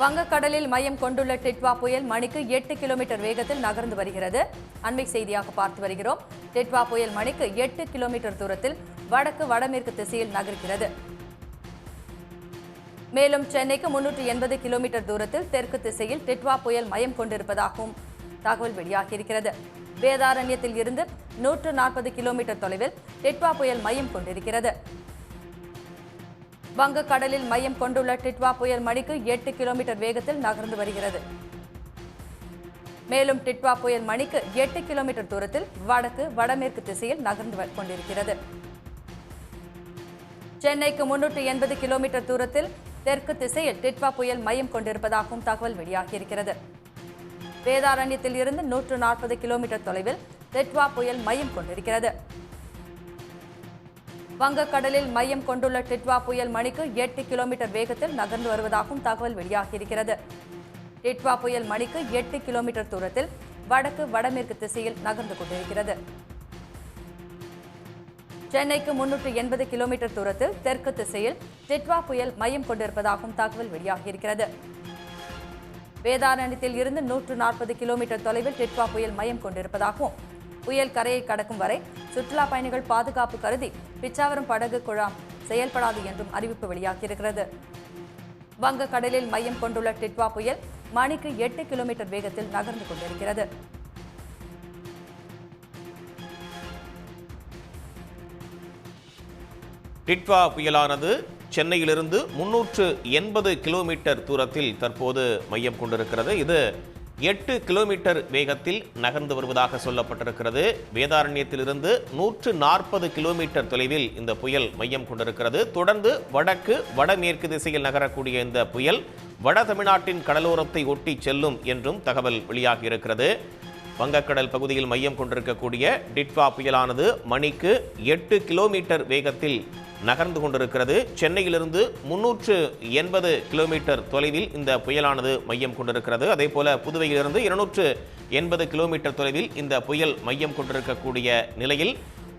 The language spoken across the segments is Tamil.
வங்கக்கடலில் மையம் கொண்டுள்ள டிட்வா புயல் மணிக்கு 8 கிலோமீட்டர் வேகத்தில் நகர்ந்து வருகிறது. அண்மை செய்தியாக பார்த்து வருகிறோம். டிட்வா புயல் மணிக்கு 8 கிலோமீட்டர் தூரத்தில் வடக்கு வடமேற்கு திசையில் நகர்கிறது. மேலும் சென்னைக்கு 380 கிலோமீட்டர் தூரத்தில் தெற்கு திசையில் டிட்வா புயல் மையம் கொண்டிருப்பதாகவும் தகவல் வெளியாகியிருக்கிறது. வேதாரண்யத்தில் இருந்து 140 கிலோமீட்டர் தொலைவில் டிட்வா புயல் மையம் கொண்டிருக்கிறது. வங்கக்கடலில் மையம் கொண்டுள்ள டிட்வா புயல் மணிக்கு 8 கிலோமீட்டர் வேகத்தில் நகர்ந்து வருகிறது. மேலும் டிட்வா புயல் மணிக்கு 8 கிலோமீட்டர் தூரத்தில் வடக்கு வடமேற்கு திசையில் நகர்ந்து கொண்டிருக்கிறது. சென்னைக்கு 380 கிலோமீட்டர் தூரத்தில் தெற்கு திசையில் டிட்வா புயல் மையம் கொண்டிருப்பதாகவும் தகவல் வெளியாகியிருக்கிறது. வேதாரண்யத்தில் இருந்து 140 கிலோமீட்டர் தொலைவில் டிட்வா புயல் மையம் கொண்டிருக்கிறது. வங்கக்கடலில் மையம் கொண்டுள்ள டிட்வா புயல் மணிக்கு 8 கிலோமீட்டர் வேகத்தில் நகர்ந்து வருவதாகவும் தகவல் வெளியாகியிருக்கிறது. டிட்வா புயல் மணிக்கு 8 கிலோமீட்டர் தூரத்தில் வடக்கு வடமேற்கு திசையில் நகர்ந்து கொண்டிருக்கிறது. சென்னைக்கு 380 கிலோமீட்டர் தூரத்தில் தெற்கு திசையில் டிட்வா புயல் மையம் கொண்டிருப்பதாகவும் தகவல் வெளியாகியிருக்கிறது. வேதாரண்யத்தில் இருந்து 140 கிலோமீட்டர் தொலைவில் டிட்வா புயல் மையம் கொண்டிருப்பதாகவும் புயல் கரையை கடக்கும் வரை சுற்றுலா பயணிகள் பாதுகாப்பு கருதி பிச்சாவரம் படகு குழாம் செயல்படாது என்றும் அறிவிப்பு வெளியாகியிருக்கிறது. வங்கக்கடலில் மையம் கொண்டுள்ள டிட்வா புயல் மணிக்கு 8 கிலோமீட்டர் வேகத்தில் நகர்ந்து கொண்டிருக்கிறது. டிட்வா புயலானது சென்னையிலிருந்து 380 கிலோமீட்டர் தூரத்தில் தற்போது மையம் கொண்டிருக்கிறது. இது 8 கிலோமீட்டர் வேகத்தில் நகர்ந்து வருவதாக சொல்லப்பட்டிருக்கிறது. வேதாரண்யத்திலிருந்து 140 கிலோமீட்டர் தொலைவில் இந்த புயல் மையம் கொண்டிருக்கிறது. தொடர்ந்து வடக்கு வடமேற்கு திசையில் நகரக்கூடிய இந்த புயல் வட தமிழ்நாட்டின் கடலோரத்தை ஒட்டி செல்லும் என்றும் தகவல் வெளியாகியிருக்கிறது. வங்கக்கடல் பகுதியில் மையம் கொண்டிருக்கக்கூடிய டிட்வா புயலானது மணிக்கு 8 கிலோமீட்டர் வேகத்தில் நகர்ந்து கொண்டிருக்கிறது. சென்னையிலிருந்து 380 கிலோமீட்டர் தொலைவில் இந்த புயலானது மையம் கொண்டிருக்கிறது. அதே போல புதுவையிலிருந்து 280 கிலோமீட்டர் தொலைவில் இந்த புயல் மையம் கொண்டிருக்கக்கூடிய நிலையில்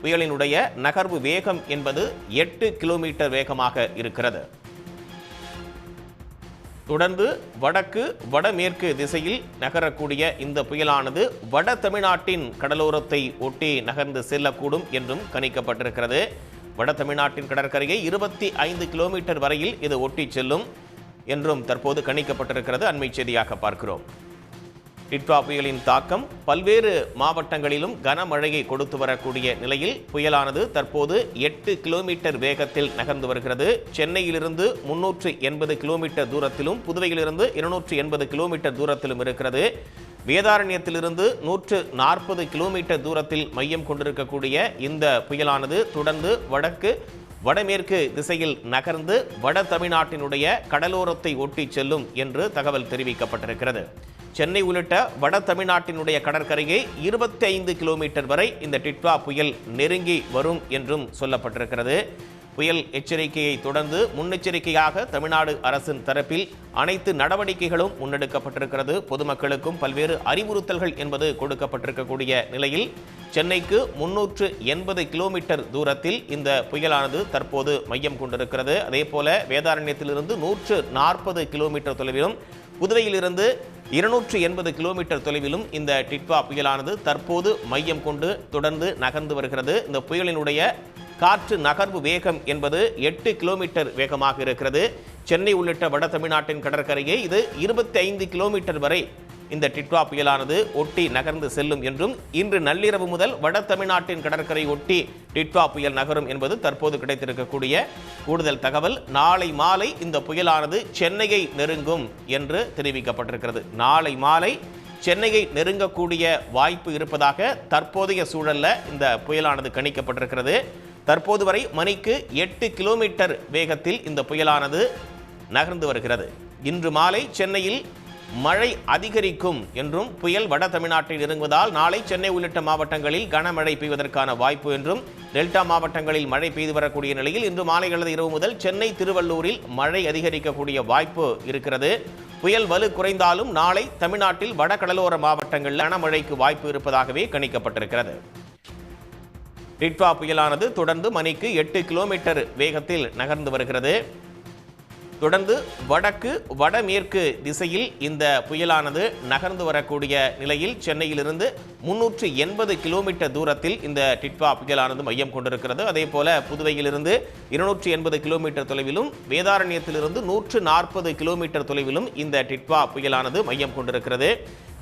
புயலினுடைய நகர்வு வேகம் என்பது 8 கிலோமீட்டர் வேகமாக இருக்கிறது. தொடர்ந்து வடக்கு வடமேற்கு திசையில் நகரக்கூடிய இந்த புயலானது வட தமிழ்நாட்டின் கடலோரத்தை ஒட்டி நகர்ந்து செல்லக்கூடும் என்றும் கணிக்கப்பட்டிருக்கிறது. வட தமிழ்நாட்டின் கடற்கரையை 25 கிலோமீட்டர் வரையில் இது ஒட்டி செல்லும் என்றும் தற்போது கணிக்கப்பட்டிருக்கிறது. அண்மை செய்தியாக பார்க்கிறோம். டிட்வா புயலின் தாக்கம் பல்வேறு மாவட்டங்களிலும் கனமழையை கொடுத்து வரக்கூடிய நிலையில் புயலானது தற்போது 8 கிலோமீட்டர் வேகத்தில் நகர்ந்து வருகிறது. சென்னையிலிருந்து 380 கிலோமீட்டர் தூரத்திலும் புதுவையிலிருந்து 280 கிலோமீட்டர் தூரத்திலும் இருக்கிறது. வேதாரண்யத்திலிருந்து 140 கிலோமீட்டர் தூரத்தில் மையம் கொண்டிருக்கக்கூடிய இந்த புயலானது தொடர்ந்து வடக்கு வடமேற்கு திசையில் நகர்ந்து வட தமிழ்நாட்டினுடைய கடலோரத்தை ஒட்டி செல்லும் என்று தகவல் தெரிவிக்கப்பட்டிருக்கிறது. சென்னை உள்ளிட்ட வட தமிழ்நாட்டினுடைய கடற்கரையை 25 கிலோமீட்டர் வரை இந்த டிட்வா புயல் நெருங்கி வரும் என்றும் சொல்லப்பட்டிருக்கிறது. புயல் எச்சரிக்கையை தொடர்ந்து முன்னெச்சரிக்கையாக தமிழ்நாடு அரசின் தரப்பில் அனைத்து நடவடிக்கைகளும் முன்னெடுக்கப்பட்டிருக்கிறது. பொதுமக்களுக்கும் பல்வேறு அறிவுறுத்தல்கள் என்பது கொடுக்கப்பட்டிருக்கக்கூடிய நிலையில் சென்னைக்கு 380 கிலோமீட்டர் தூரத்தில் இந்த புயலானது தற்போது மையம் கொண்டிருக்கிறது. அதே போல வேதாரண்யத்திலிருந்து 140 கிலோமீட்டர் தொலைவிலும் புதுவையிலிருந்து 280 கிலோமீட்டர் தொலைவிலும் இந்த டிட்வா புயலானது தற்போது மையம் கொண்டு தொடர்ந்து நகர்ந்து வருகிறது. இந்த புயலினுடைய காற்று நகர்வு வேகம் என்பது 8 கிலோமீட்டர் வேகமாக இருக்கிறது. சென்னை உள்ளிட்ட வட தமிழ்நாட்டின் கடற்கரையை இது 25 கிலோமீட்டர் வரை இந்த டிட்வா புயலானது ஒட்டி நகர்ந்து செல்லும் என்றும் இன்று நள்ளிரவு முதல் வட தமிழ்நாட்டின் கடற்கரை ஒட்டி டிட்வா புயல் நகரும் என்பது தற்போது கிடைத்திருக்கக்கூடிய கூடுதல் தகவல். நாளை மாலை இந்த புயலானது சென்னையை நெருங்கும் என்று தெரிவிக்கப்பட்டிருக்கிறது. நாளை மாலை சென்னையை நெருங்கக்கூடிய வாய்ப்பு இருப்பதாக தற்போதைய சூழல்ல இந்த புயலானது கணிக்கப்பட்டிருக்கிறது. தற்போது வரை மணிக்கு 8 கிலோமீட்டர் வேகத்தில் இந்த புயலானது நகர்ந்து வருகிறது. இன்று மாலை சென்னையில் மழை அதிகரிக்கும் என்றும் புயல் வட தமிழ்நாட்டில் நெருங்குவதால் நாளை சென்னை உள்ளிட்ட மாவட்டங்களில் கனமழை பெய்வதற்கான வாய்ப்பு என்றும் டெல்டா மாவட்டங்களில் மழை பெய்து வரக்கூடிய நிலையில் இன்று மாலை அல்லது இரவு முதல் சென்னை திருவள்ளூரில் மழை அதிகரிக்கக்கூடிய வாய்ப்பு இருக்கிறது. புயல் வலு குறைந்தாலும் நாளை தமிழ்நாட்டில் வட கடலோர மாவட்டங்களில் கனமழைக்கு வாய்ப்பு இருப்பதாகவே கணிக்கப்பட்டிருக்கிறது. டிட்வா புயலானது தொடர்ந்து மணிக்கு 8 கிலோமீட்டர் வேகத்தில் நகர்ந்து வருகிறது. தொடர்ந்து வடக்கு வடமேற்கு திசையில் இந்த புயலானது நகர்ந்து வரக்கூடிய நிலையில் சென்னையிலிருந்து 380 கிலோமீட்டர் தூரத்தில் இந்த டிட்வா புயலானது மையம் கொண்டிருக்கிறது. அதே போல புதுவையிலிருந்து 280 கிலோமீட்டர் தொலைவிலும் வேதாரண்யத்திலிருந்து 140 கிலோமீட்டர் தொலைவிலும் இந்த டிட்வா புயலானது மையம் கொண்டிருக்கிறது.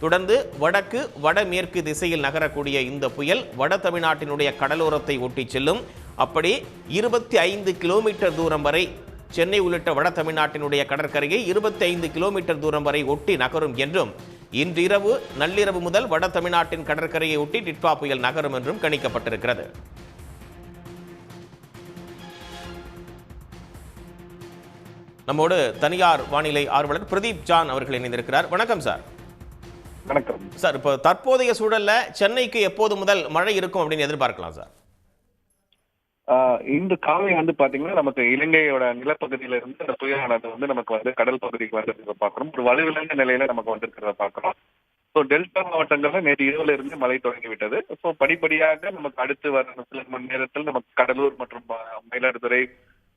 தொடர்ந்து வடக்கு வடமேற்கு திசையில் நகரக்கூடிய இந்த புயல் வட தமிழ்நாட்டினுடைய கடலோரத்தை ஒட்டி செல்லும். அப்படி 25 கிலோமீட்டர் தூரம் வரை சென்னை உள்ளிட்ட வட தமிழ்நாட்டினுடைய கடற்கரையை 25 கிலோமீட்டர் தூரம் வரை ஒட்டி நகரும் என்றும், இன்றிரவு நள்ளிரவு முதல் வட தமிழ்நாட்டின் கடற்கரையை ஒட்டி டிட்வா புயல் நகரும் என்றும் கணிக்கப்பட்டிருக்கிறது. நம்மோடு தனியார் வானிலை ஆர்வலர் பிரதீப் ஜான் அவர்கள் இணைந்திருக்கிறார். வணக்கம் சார். வணக்கம் சார், இப்போ தற்போதைய சூழல்ல சென்னைக்கு எப்போது முதல் மழை இருக்கும் அப்படின்னு எதிர்பார்க்கலாம் சார்? இந்த காலை பாத்தீங்கன்னா நமக்கு இலங்கையோட நிலப்பகுதியில இருந்து அந்த புயலானது நமக்கு கடல் பகுதிக்கு வந்திருக்கிறத பாக்குறோம். ஒரு வலுவிழந்த நிலையில நமக்கு வந்திருக்கிறத பாக்குறோம். ஸோ டெல்டா மாவட்டங்கள்ல நேற்று இரவுல இருந்து மழை தொடங்கிவிட்டது. ஸோ படிப்படியாக நமக்கு அடுத்து வர சில மணி நேரத்தில் நமக்கு கடலூர் மற்றும் மயிலாடுதுறை,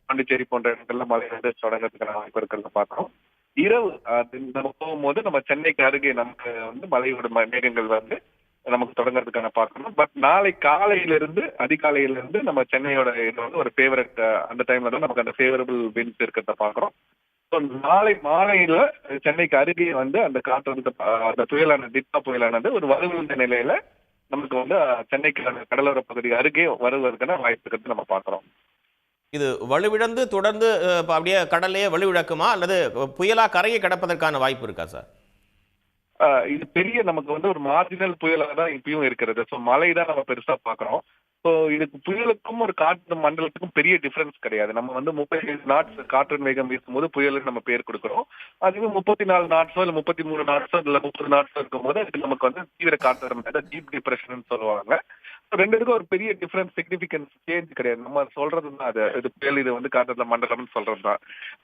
பாண்டிச்சேரி போன்ற இடங்கள்ல மழை தொடங்கிறதுக்கான வாய்ப்பு இருக்கிறத பாக்குறோம். இரவு நம்ம போகும்போது நம்ம சென்னைக்கு அருகே நமக்கு மழையோட மேகங்கள் நமக்கு தொடங்குறதுக்கான பார்க்கணும். பட் நாளை காலையிலிருந்து அதிகாலையிலிருந்து நம்ம சென்னையோட இது ஒரு ஃபேவரட் அந்த டைம்ல தான் நமக்கு அந்த ஃபேவரபிள் விண்ட்ஸ் இருக்கிறத பாக்குறோம். ஸோ நாளை மாலையில சென்னைக்கு அருகே அந்த காற்று அந்த புயலான டிட்வா புயலானது ஒரு வலுவிழந்த நிலையில நமக்கு சென்னைக்கு கடலோர பகுதி அருகே வருவதற்கான வாய்ப்பு இருக்கிறது நம்ம பாக்குறோம். இது வலுவிழந்து தொடர்ந்து அப்படியே கடலையே வலுவிழக்குமா அல்லது புயலா கரையை கடப்பதற்கான வாய்ப்பு இருக்கா சார்? இது பெரிய நமக்கு ஒரு மார்ஜினல் புயலாக தான் இப்பயும் இருக்கிறது. ஸோ மழை தான் நம்ம பெருசா பாக்குறோம். ஸோ இதுக்கு புயலுக்கும் ஒரு காற்று மண்டலத்துக்கும் பெரிய டிஃபரன்ஸ் கிடையாது. நம்ம 37 நாட்ஸ் காற்றின் வேகம் வீசும்போது புயலுக்கு நம்ம பேர் கொடுக்குறோம். அதுவே 34 நாட்ஸோ இல்ல 33 நாட்ஸோ இல்ல 30 நாட்ஸோ இருக்கும்போது அதுக்கு நமக்கு தீவிர காற்று டீப் டிப்ரெஷன் சொல்லுவாங்க. ரெண்டுக்கும் ஒரு பெரிய டிஃபரன்ஸ் சிக்னிபிகன்ஸ் சேஞ்ச் கிடையாது. நம்ம சொல்றதுதான் அது இது புயல், இது காற்றழுத்த மண்டலம்னு சொல்றதுதான்.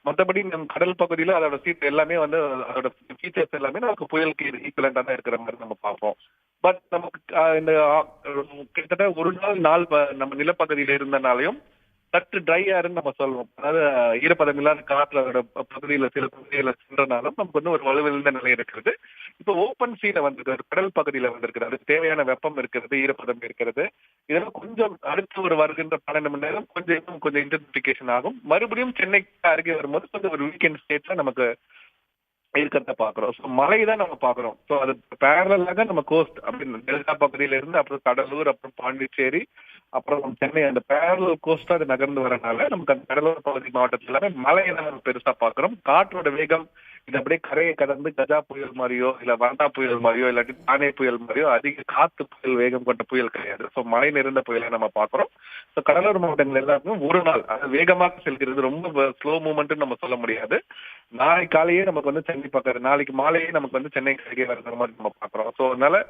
மற்றபடி நம்ம கடல் பகுதியில அதோட சீட் எல்லாமே அதோட ஃபீச்சர்ஸ் எல்லாமே நமக்கு புயலுக்கு ஈக்குவலண்டா தான் இருக்கிற மாதிரி நம்ம பார்ப்போம். பட் நமக்கு இந்த கிட்டத்தட்ட ஒரு நாள் நம்ம நிலப்பகுதியில இருந்தனாலையும் சற்று ட்ரையா இருந்து நம்ம சொல்லுவோம். அதாவது ஈரப்பதம் இல்லாத காற்று அதோட பகுதியில சில பகுதியில சென்றனாலும் நமக்கு ஒரு வலுவிழந்த நிலை இருக்கிறது. இப்போ ஓப்பன் சீல வந்திருக்கு, கடல் பகுதியில வந்திருக்குது. அதுக்கு தேவையான வெப்பம் இருக்கிறது, ஈரப்பதம் இருக்கிறது. இதெல்லாம் கொஞ்சம் அடுத்து ஒரு வருகின்ற 12 மணி நேரம் கொஞ்சம் இன்டென்சிஃபிகேஷன் ஆகும். மறுபடியும் சென்னைக்கு அருகே வரும்போது கொஞ்சம் ஒரு வீக்கெண்ட் ஸ்டேட்ல நமக்கு இருக்கிறத பாக்குறோம். ஸோ மழை தான் நம்ம பாக்குறோம். ஸோ அது பேரலாக நம்ம கோஸ்ட் அப்படின்னு டெல்டா பகுதியில இருந்து அப்புறம் கடலூர், அப்புறம் பாண்டிச்சேரி, அப்புறம் சென்னை அந்த பேரல் கோஸ்டா அது நகர்ந்து வரனால நமக்கு அந்த கடலோர பகுதி மாவட்டத்துல எல்லாமே மழையை தான் நம்ம பெருசா பாக்குறோம். காற்றோட வேகம் இது அப்படியே கரையை கடந்து கஜா புயல் மாதிரியோ இல்ல வண்டா புயல் மாதிரியோ இல்லாட்டி தானே புயல் மாதிரியோ அதிக காத்து புயல் வேகம் கொண்ட புயல் கிடையாது. ஸோ மழை நிறைந்த புயலை நம்ம பாக்குறோம். ஸோ கடலோர மாவட்டங்கள் எல்லாருமே ஒரு நாள் அது வேகமாக செல்கிறது. ரொம்ப ஸ்லோ மூவ்மெண்ட் நம்ம சொல்ல முடியாது. நாளை காலையே நமக்கு சென்னை பக்கம், நாளைக்கு மாலையே நமக்கு சென்னை அருகே வர்ற மாதிரி நம்ம பாக்குறோம். ஸோ அதனால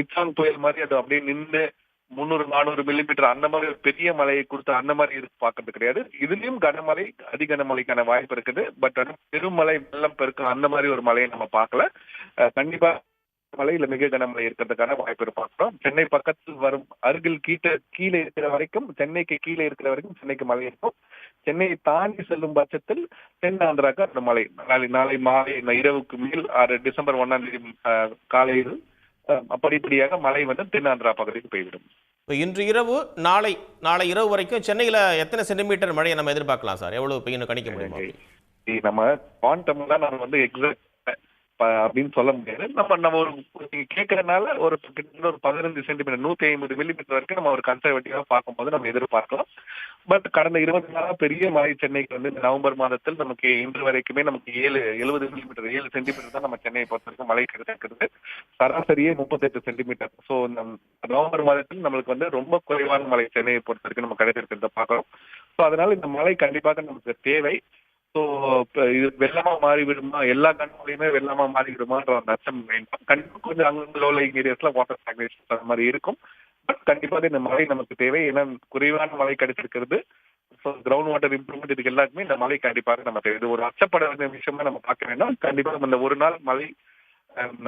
மிக்சாங் புயல் மாதிரி அது அப்படியே நின்று 300-400 மில்லிமீட்டர் அந்த மாதிரி ஒரு பெரிய மழையை கொடுத்து அந்த மாதிரி பாக்குறது கிடையாது. இதுலயும் கனமழை, அதி கனமழைக்கான வாய்ப்பு இருக்குது. பட் பெருமழை, வெள்ளம் பெருக்கம் அந்த மாதிரி ஒரு மழையை நம்ம பார்க்கல. கண்டிப்பா மழை இல்ல மிக கனமழை இருக்கிறதுக்கான வாய்ப்பு பார்க்கிறோம். சென்னை பக்கத்தில் வரும் அருகில் கீழே இருக்கிற வரைக்கும், சென்னைக்கு கீழே இருக்கிற வரைக்கும் சென்னைக்கு மழை இருக்கும். சென்னையை தாண்டி செல்லும் பட்சத்தில் தென் ஆந்திராக்கு அந்த மழை நாளை மாலை இரவுக்கு மேல் டிசம்பர் 1ஆம் தேதி காலையில் படிப்படியாக மழை தென் ஆந்திரா பகுதிக்கு போய்விடும். இன்று இரவு நாளை இரவு வரைக்கும் சென்னையில எத்தனை சென்டிமீட்டர் மழையை நம்ம எதிர்பார்க்கலாம் சார்? எவ்வளவு பெய்யும் கணிக்க முடியுமா? நம்ம குவாண்டம் தான் நம்ம எக்ஸாக்ட் அப்படின்னு சொல்ல முடியாது. நம்ம ஒரு நீங்க கேட்கறதுனால ஒரு 15 சென்டிமீட்டர் 150 மில்லிமீட்டர் வரைக்கும் நம்ம ஒரு கன்சர்வேட்டிவா பார்க்கும்போது நம்ம எதிர்பார்க்கலாம். பட் கடந்த 20 நாளா பெரிய மழை சென்னைக்கு நவம்பர் மாதத்தில் நமக்கு இன்று வரைக்குமே நமக்கு 70 மில்லிமீட்டர் 7 சென்டிமீட்டர் தான் நம்ம சென்னையை பொறுத்த வரைக்கும் மழை கிடைக்கிறது. சராசரியே 38 சென்டிமீட்டர். ஸோ நவம்பர் மாதத்தில் நம்மளுக்கு ரொம்ப குறைவான மழை சென்னையை பொறுத்த வரைக்கும் நம்ம கிடைச்சிருக்கிறத பார்க்கிறோம். ஸோ அதனால இந்த மழை கண்டிப்பாக நமக்கு தேவை. ஸோ இது வெள்ளமா மாறிவிடுமா, எல்லா கண்ட்ரிலையுமே வெள்ளமா மாறிவிடுமான்ற ஒரு நச்சம் வேண்டும். கண்டிப்பா கொஞ்சம் அங்க லோ லைங் ஏரியாஸ்ல வாட்டர் ஸ்டாக்னேஷன் அந்த மாதிரி இருக்கும். பட் கண்டிப்பாக இந்த மழை நமக்கு தேவை. ஏன்னா குறைவான மழை கிடைச்சிருக்கிறது. ஸோ கிரவுண்ட் வாட்டர் இம்ப்ரூவ்மெண்ட் இதுக்கு எல்லாருக்குமே இந்த மழை கண்டிப்பாக நம்ம தேவை. இது ஒரு அச்சப்பட வேண்டிய விஷயமா நம்ம பார்க்க வேண்டாம். கண்டிப்பாக இந்த ஒரு நாள் மழை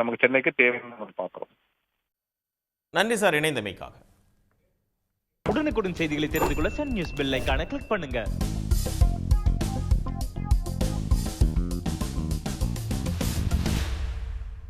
நமக்கு சென்னைக்கு தேவைன்னு நம்ம பார்க்கிறோம். நன்றி சார் இணைந்தமைக்காக. உடனுக்குடன் செய்திகளை தெரிந்து கொள்ள சன் நியூஸ் பெல் ஐகானை கிளிக் பண்ணுங்க.